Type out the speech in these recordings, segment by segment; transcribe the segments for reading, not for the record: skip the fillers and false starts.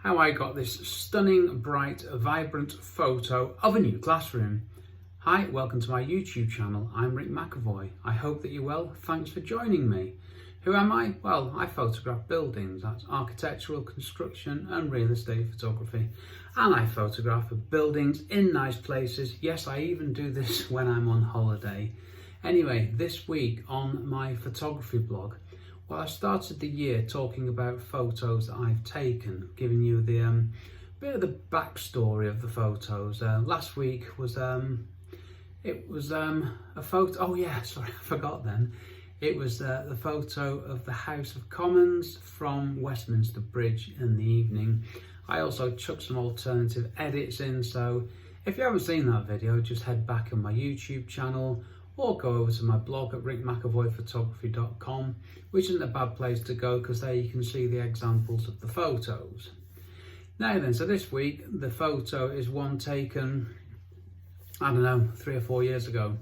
how I got this stunning, bright, vibrant photo of a new classroom. Hi, welcome to my YouTube channel. I'm Rick McEvoy. I hope that you're well. Thanks for joining me. Who am I? Well, I photograph buildings. That's architectural, construction and real estate photography. And I photograph buildings in nice places. Yes, I even do this when I'm on holiday. Anyway, this week on my photography blog, well, I started the year talking about photos that I've taken, giving you the bit of the backstory of the photos. Last week was a photo. Oh yeah, sorry, I forgot then. It was the photo of the House of Commons from Westminster Bridge in the evening. I also chucked some alternative edits in, so if you haven't seen that video, just head back on my YouTube channel or go over to my blog at rickmcavoyphotography.com, which isn't a bad place to go because there you can see the examples of the photos. Now then, so this week the photo is one taken, I don't know, 3 or 4 years ago,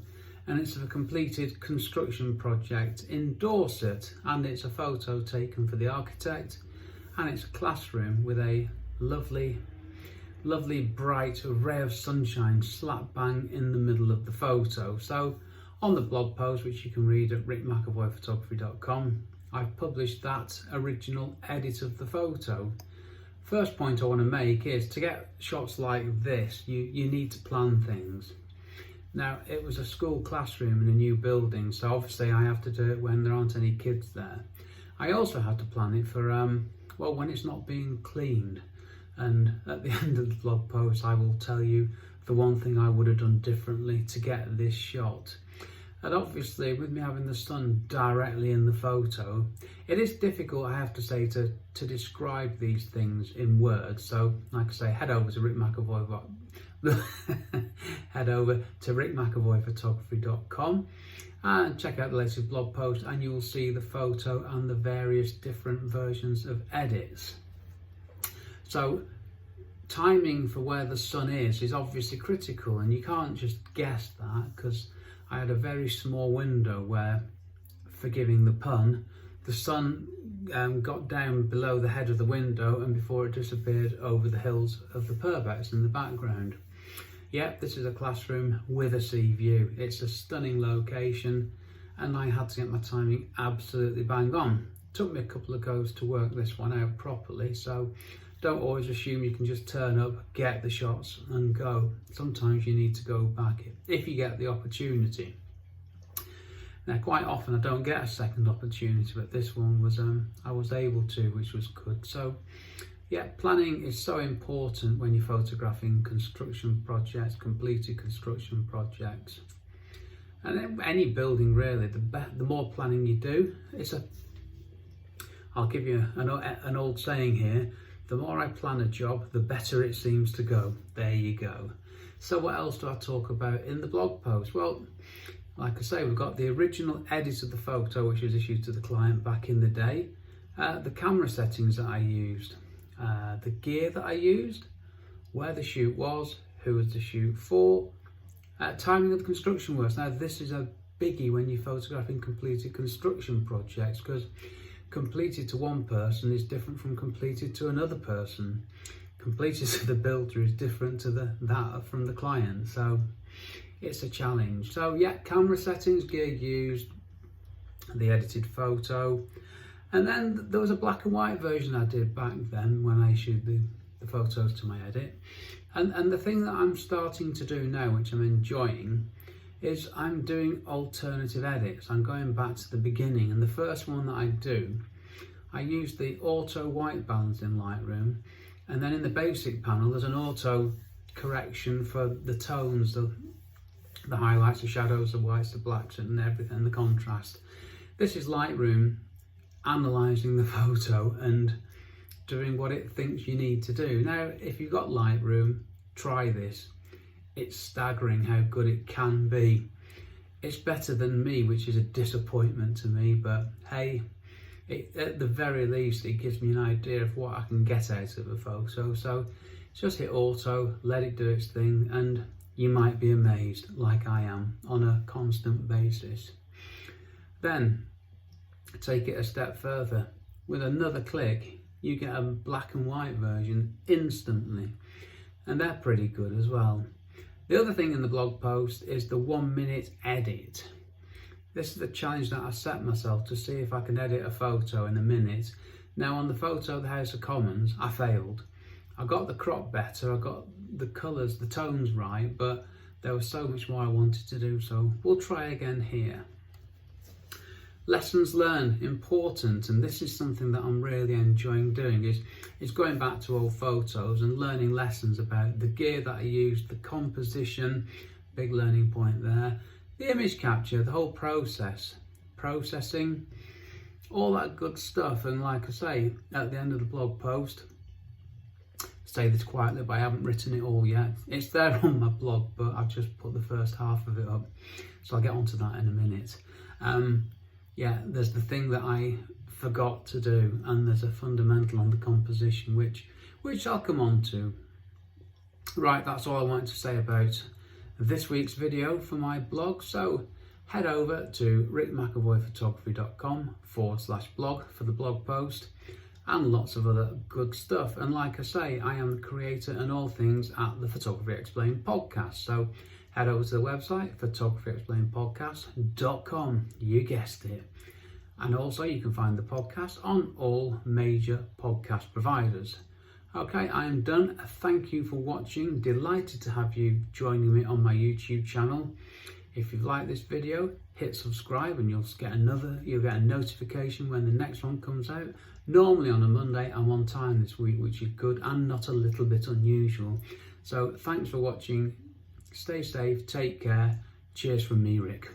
and it's of a completed construction project in Dorset, and it's a photo taken for the architect, and it's a classroom with a lovely bright ray of sunshine slap bang in the middle of the photo. So on the blog post, which you can read at rickmcavoyphotography.com, I've published that original edit of the photo. First point I want to make is to get shots like this, you need to plan things. Now, it was a school classroom in a new building, so obviously I have to do it when there aren't any kids there. I also had to plan it for, well, when it's not being cleaned. And at the end of the blog post, I will tell you the one thing I would have done differently to get this shot. And obviously, with me having the sun directly in the photo, it is difficult, I have to say, to describe these things in words. So, like I say, head over to rickmcavoyphotography.com and check out the latest blog post, and you will see the photo and the various different versions of edits. So, timing for where the sun is obviously critical, and you can't just guess that, because I had a very small window where, forgiving the pun, the sun got down below the head of the window and before it disappeared over the hills of the Purbex in the background. Yep, this is a classroom with a sea view. It's a stunning location, and I had to get my timing absolutely bang on. It took me a couple of goes to work this one out properly, so don't always assume you can just turn up, get the shots and go. Sometimes you need to go back if you get the opportunity. Now, quite often I don't get a second opportunity, but this one was I was able to, which was good. So yeah, planning is so important when you're photographing construction projects, completed construction projects. And any building really, the more planning you do, I'll give you an old saying here, the more I plan a job, the better it seems to go. There you go. So what else do I talk about in the blog post? Well, like I say, we've got the original edit of the photo, which was issued to the client back in the day, the camera settings that I used, the gear that I used, where the shoot was, who was the shoot for, timing of the construction works. Now, this is a biggie when you're photographing completed construction projects, because completed to one person is different from completed to another person. Completed to the builder is different to that from the client, so it's a challenge. So yeah, camera settings, gear used, the edited photo, and then there was a black and white version I did back then when I issued the photos to my edit. And the thing that I'm starting to do now, which I'm enjoying, is I'm doing alternative edits. I'm going back to the beginning, and the first one that I do, I use the auto white balance in Lightroom, and then in the basic panel there's an auto correction for the tones, the highlights, the shadows, the whites, the blacks and everything, the contrast. This is Lightroom analysing the photo and doing what it thinks you need to do. Now, if you've got Lightroom, try this. It's staggering how good it can be. It's better than me, which is a disappointment to me, but hey, at the very least it gives me an idea of what I can get out of a photo. So just hit auto, let it do its thing, and you might be amazed, like I am, on a constant basis. Then take it a step further. With another click, you get a black and white version instantly, and they're pretty good as well. The other thing in the blog post is the 1 minute edit. This is the challenge that I set myself, to see if I can edit a photo in a minute. Now on the photo of the House of Commons, I failed. I got the crop better, I got the colours, the tones right, but there was so much more I wanted to do, so we'll try again here. Lessons learned, important, and this is something that I'm really enjoying doing, is going back to old photos and learning lessons about the gear that I used, the composition, big learning point there, the image capture, the whole processing, all that good stuff. And like I say, at the end of the blog post, say this quietly, but I haven't written it all yet. It's there on my blog, but I've just put the first half of it up, so I'll get onto that in a minute. Yeah, there's the thing that I forgot to do, and there's a fundamental on the composition, which I'll come on to. Right, that's all I wanted to say about this week's video for my blog. So head over to rickmcavoyphotography.com/blog for the blog post and lots of other good stuff. And like I say, I am the creator and all things at the Photography Explained podcast. So head over to the website, photographyexplainedpodcast.com. You guessed it. And also you can find the podcast on all major podcast providers. Okay, I am done. Thank you for watching. Delighted to have you joining me on my YouTube channel. If you've liked this video, hit subscribe and you'll get a notification when the next one comes out. Normally on a Monday. I'm on time this week, which is good and not a little bit unusual. So thanks for watching. Stay safe, take care. Cheers from me, Rick.